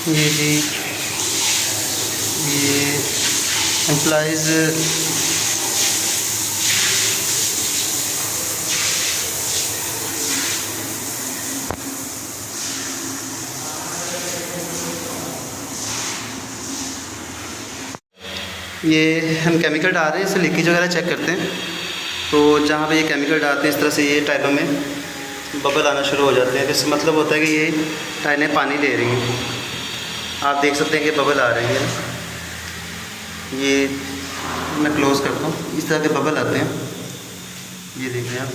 ये जी, ये एम्प्लॉइज़ ये हम केमिकल डाल रहे हैं, इससे लीकेज वगैरह चेक करते हैं। तो जहाँ पे ये केमिकल डालते हैं इस तरह से ये टाइलों में बबल आना शुरू हो जाते हैं। तो इसका मतलब होता है कि ये टाइलें पानी ले रही हैं। आप देख सकते हैं कि बबल आ रही है। ये मैं क्लोज़ करता हूँ, इस तरह के बबल आते हैं। ये देख रहे हैं आप,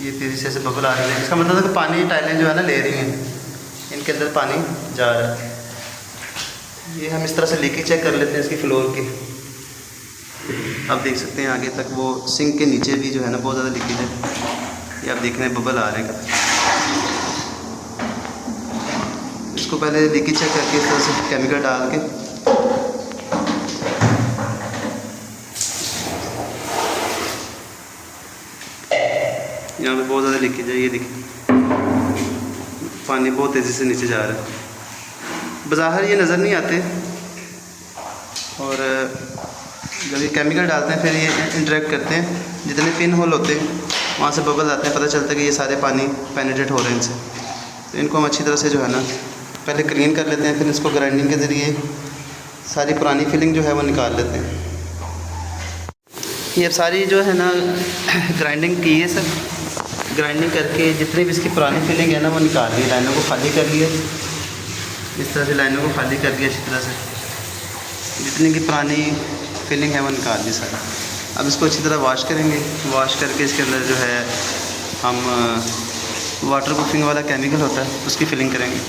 ये तेज़ी से ऐसे बबल आ रहे हैं। इसका मतलब है कि पानी टाइलें जो है ना ले रही हैं, इनके अंदर पानी जा रहा है। ये हम इस तरह से लीकेज चेक कर लेते हैं इसकी फ्लोर की। आप देख सकते हैं आगे तक वो सिंक के नीचे भी जो है ना बहुत ज़्यादा लीकेज है। ये आप देख रहे हैं बबल आ रहे हैं। इसको पहले लीकेज चेक करके इस तरह से केमिकल डाल के यहाँ पे बहुत ज़्यादा लीकेज है। ये देखिए पानी बहुत तेज़ी से नीचे जा रहा है। बाहर ये नज़र नहीं आते, और जब ये केमिकल डालते हैं फिर ये इंटरेक्ट करते हैं, जितने पिन होल होते हैं वहाँ से बबल आते हैं। पता चलता है कि ये सारे पानी पेनिट्रेट हो रहे हैं इनसे। तो इनको हम अच्छी तरह से जो है ना पहले क्लीन कर लेते हैं, फिर इसको ग्राइंडिंग के ज़रिए सारी पुरानी फिलिंग जो है वो निकाल लेते हैं। ये सारी जो है ना ग्राइंडिंग की है सर। ग्राइंडिंग करके जितनी भी इसकी पुरानी फिलिंग है ना वो निकाल ली, लाइनों को खाली कर लिया। इस तरह से लाइनों को खाली कर दिया अच्छी तरह से, जितनी की पुरानी फिलिंग है वो निकाल दी सारा। अब इसको अच्छी तरह वॉश करेंगे। वॉश करके इसके अंदर जो है हम वाटर प्रूफिंग वाला केमिकल होता है उसकी फिलिंग करेंगे।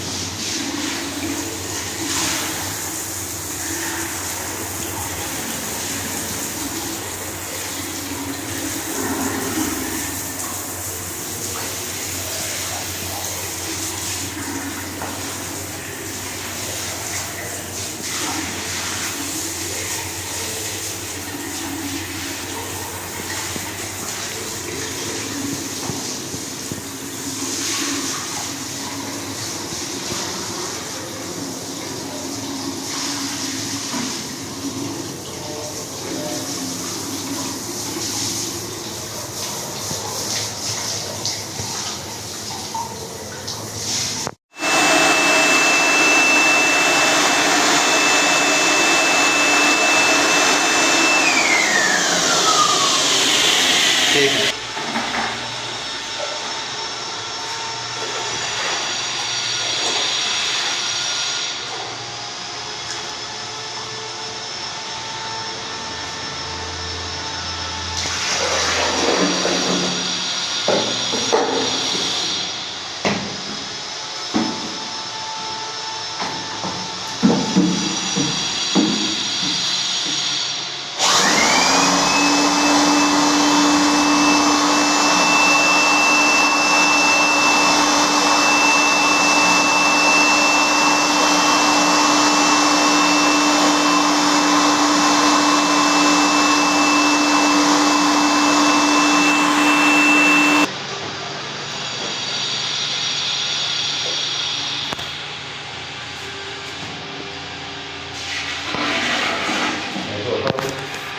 ठीक है।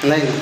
नहीं